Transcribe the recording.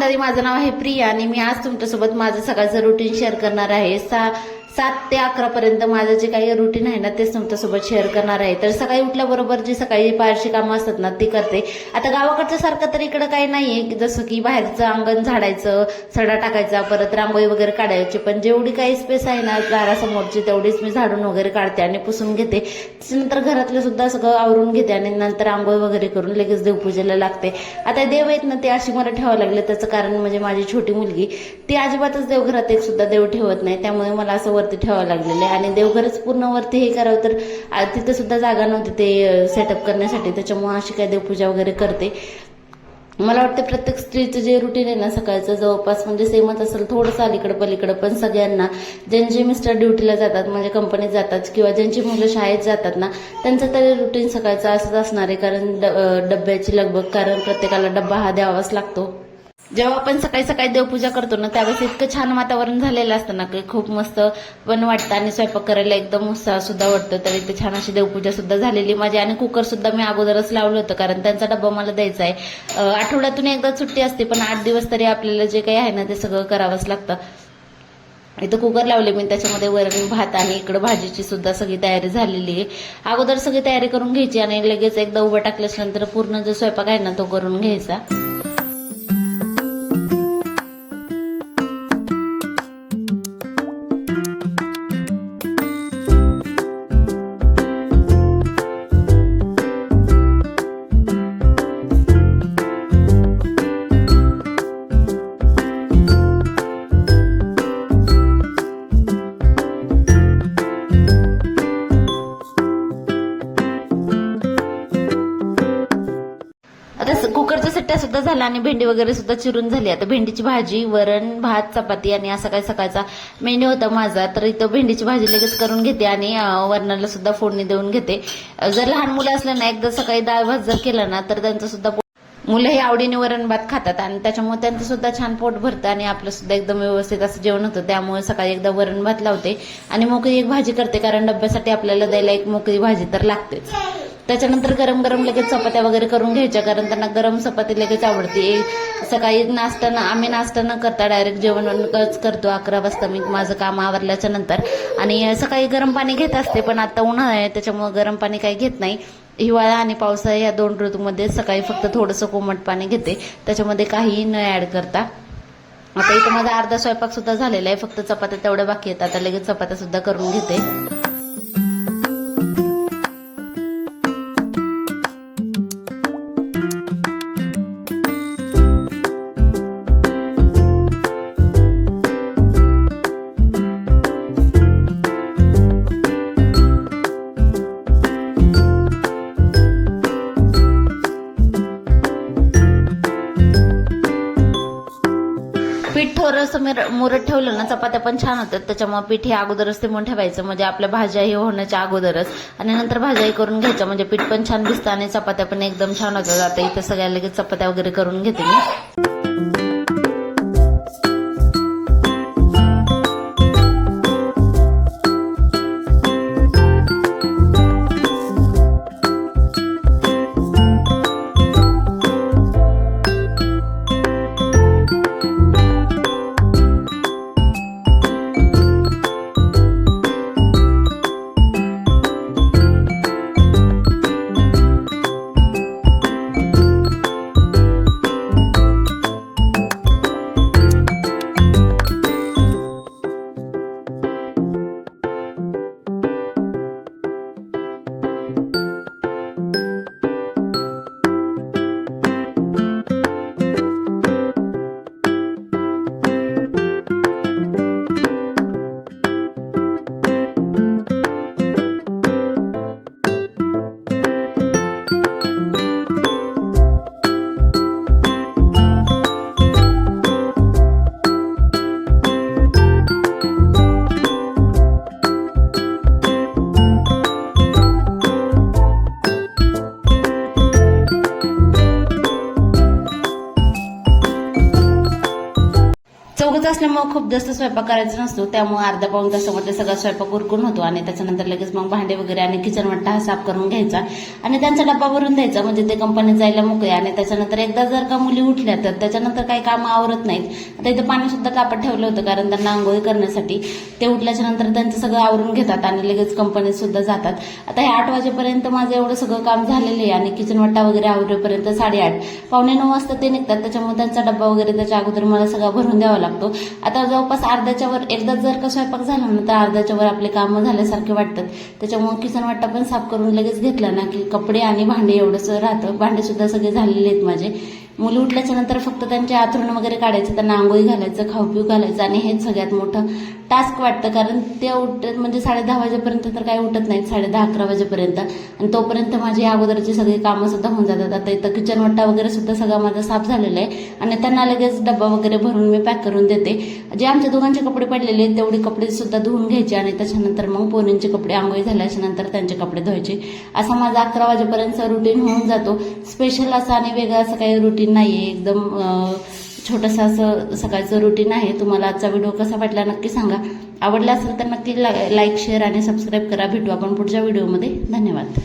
मंडळी, माझं नाव आहे प्रिया आणि मी आज तुमच्यासोबत माझं सकाळचं रुटीन शेअर करणार आहे. 7 ते 11 पर्यंत माझं जे काही रुटीन आहे ना तेच तुमच्यासोबत शेअर करणार आहे. तर सकाळी उठल्याबरोबर जी सकाळी बाहेरची कामं असतात ना ती करते. आता गावाकडच्या सारखं तर इकडं काही नाहीये की जसं की बाहेरचं अंगण झाडायचं, सडा टाकायचा, परत रांगोळी वगैरे काढायची. पण जेवढी काही स्पेस आहे ना दारासमोरची तेवढीच मी झाडून वगैरे काढते आणि पुसून घेते. त्याच्यानंतर घरातलं सुद्धा सगळं आवरून घेते आणि नंतर आंघोळ वगैरे करून लगेच देवपूजेला लागते. आता देव आहेत ना ते अशी मला ठेवावं लागले. त्याचं कारण म्हणजे माझी छोटी मुलगी ती अजिबातच देवघरात एक सुद्धा देव ठेवत नाही. त्यामुळे मला असं वरती ठेवावं लागलेलं आहे आणि देवघरच पूर्ण वरती हे करावं तर तिथं सुद्धा जागा नव्हती ते सेटअप करण्यासाठी. त्याच्यामुळे अशी काय देवपूजा वगैरे करते. मला वाटतं प्रत्येक स्त्रीचं जे रुटीन आहे ना सकाळचं जवळपास म्हणजे सेमच असेल, थोडंसं अलीकडे पलीकडे. पण सगळ्यांना ज्यांचे मिस्टर ड्युटीला जातात म्हणजे कंपनीत जातात किंवा ज्यांची मुलं शाळेत जातात ना त्यांचं तरी रुटीन सकाळचं असंच असणार आहे. कारण डब्याची लगबग, कारण प्रत्येकाला डब्बा हा द्यावाच लागतो. जेव्हा आपण सकाळी सकाळी देवपूजा करतो ना त्यावेळेस इतकं छान वातावरण झालेलं असतं ना की खूप मस्त पण वाटतं आणि स्वयंपाक करायला एकदम उत्साह सुद्धा वाटतं. तर इथे छान अशी देवपूजा सुद्धा झालेली माझी आणि कुकर सुद्धा मी अगोदरच लावलं होतं कारण त्यांचा डब्बा मला द्यायचा आहे. आठवड्यातून एकदा सुट्टी असते पण 8 दिवस तरी आपल्याला जे काही आहे ना ते सगळं करावंच लागतं. इथं कुकर लावले मी, त्याच्यामध्ये वरण भात आणि इकडं भाजीची सुद्धा सगळी तयारी झालेली आहे. अगोदर सगळी तयारी करून घ्यायची आणि लगेच एकदा उभं टाकल्यानंतर पूर्ण जो स्वयंपाक आहे ना तो करून घ्यायचा. आता कुकरच्या सिट्ट्या सुद्धा झाल्या आणि भेंडी वगैरे सुद्धा चिरून झाली. आता भेंडीची भाजी, वरण भात, चपाती आणि असा काय सकाळचा मेन्यू होता माझा. तर इथं भेंडीची भाजी लगेच करून घेते आणि वरणाला सुद्धा फोडणी देऊन घेते. जर लहान मुलं असलं ना एकदा सकाळी डाळ भात जर केलं ना तर त्यांचं सुद्धा मुलंही आवडीने वरण भात खातात आणि त्याच्यामुळे त्यांचं सुद्धा छान पोट भरतं आणि आपलं सुद्धा एकदम व्यवस्थित असं जेवण होतं. त्यामुळे सकाळी एकदा वरण भात लावते आणि मोकळी एक भाजी करते कारण डब्यासाठी आपल्याला द्यायला एक मोकळी भाजी तर लागतेच. त्याच्यानंतर गरम गरम लगेच चपात्या वगैरे करून घ्यायच्या कारण त्यांना गरम चपाती लगेच आवडते. सकाळी नाश्ता आम्ही नाश्ता न करता डायरेक्ट जेवणच करतो 11 वाजता मी माझं काम आवरल्याच्या नंतर. आणि सकाळी गरम पाणी घेत असते पण आता उन्हाळा आहे त्याच्यामुळे गरम पाणी काही घेत नाही. हिवाळा आणि पावसाळा या 2 ऋतूमध्ये सकाळी फक्त थोडंसं कोमट पाणी घेते, त्याच्यामध्ये काहीही न ऍड करता. आता इथं माझा अर्धा स्वयंपाक सुद्धा झालेला आहे, फक्त चपात्या तेवढ्या बाकी आहेत. आता लगेच चपात्या सुद्धा करून घेते. पीठ थोडंसं मुरत ठेवलं ना चपात्या पण छान होतात. त्याच्यामुळे पीठ हे अगोदरच ते म्हणून ठेवायचं म्हणजे आपल्या भाज्याही होण्याच्या अगोदरच आणि नंतर भाज्याही करून घ्यायच्या म्हणजे पीठ पण छान दिसतं आणि चपात्या पण एकदम छान होतात. आता इथं सगळ्या लगेच चपात्या वगैरे करून घेते मी. दोघंच असल्यामुळे खूप जास्त स्वयंपाक करायचा नसतो, त्यामुळे अर्धा पाऊण तासामध्ये सगळा स्वयंपाक उरकून होतो आणि त्याच्यानंतर लगेच मग भांडे वगैरे आणि किचन वाटा हा साफ करून घ्यायचा आणि त्यांचा डब्बा भरून द्यायचा, म्हणजे ते कंपनीत जायला मोकळे. आणि त्याच्यानंतर एकदा जर का मुली उठल्या तर त्याच्यानंतर काही काम आवरत नाहीत. आता इथं पाणी सुद्धा तापत ठेवलं होतं कारण त्यांना आंघोळी करण्यासाठी. ते उठल्याच्या नंतर त्यांचं सगळं आवरून घेतात आणि लगेच कंपनीत सुद्धा जातात. आता हे 8 वाजेपर्यंत माझं एवढं सगळं काम झालेलं आहे आणि किचन वाटा वगैरे आवरेपर्यंत 8:30 पावणे 9 वाजता ते निघतात. त्याच्यामुळे त्यांचा डब्बा वगैरे त्याच्या अगोदर मला सगळा भरून द्यावा लागतो. आता जवळपास अर्ध्याच्या वर एकदा जर का स्वयंपाक झाला ना तर अर्ध्याच्या वर आपले कामं झाल्यासारखे वाटतात. त्याच्यामुळे किचन वाटा पण साफ करून लगेच घेतला ना की कपडे आणि भांडे एवढंच राहतं. भांडे सुद्धा सगळे झालेले आहेत माझे. मुली उठल्याच्या नंतर फक्त त्यांचे आथरून वगैरे काढायचं, त्यांना आंघोळी घालायचं, खाऊ पिऊ घालायचं आणि हेच सगळ्यात मोठं टास्क वाटतं. कारण ते उठत म्हणजे 10:30 वाजेपर्यंत तर काही उठत नाहीत, 10:30-11 वाजेपर्यंत. आणि तोपर्यंत माझी अगोदरची सगळी कामं सुद्धा होऊन जातात. आता इथं किचन वाटा वगैरे सुद्धा सगळा माझा साफ झालेला आहे आणि त्यांना लगेच डब्बा वगैरे भरून मी पॅक करून देते. जे आमच्या दोघांचे कपडे पडलेले आहेत तेवढे कपडे सुद्धा धुवून घ्यायचे आणि त्याच्यानंतर मग पोरींचे कपडे आंघोळी झाल्याच्या नंतर त्यांचे कपडे धुवायचे. असा माझा 11 वाजेपर्यंत रुटीन होऊन जातो. स्पेशल असं आणि वेगळं असं काही रुटीन नाहीये, एकदम छोटंसं असं सकाळचं रुटीन आहे. तुम्हाला आजचा व्हिडिओ कसा वाटला नक्की सांगा. आवडला असेल तर नक्की लाईक, शेअर आणि सबस्क्राईब करा. भेटू आपण पुढच्या व्हिडिओमध्ये. धन्यवाद.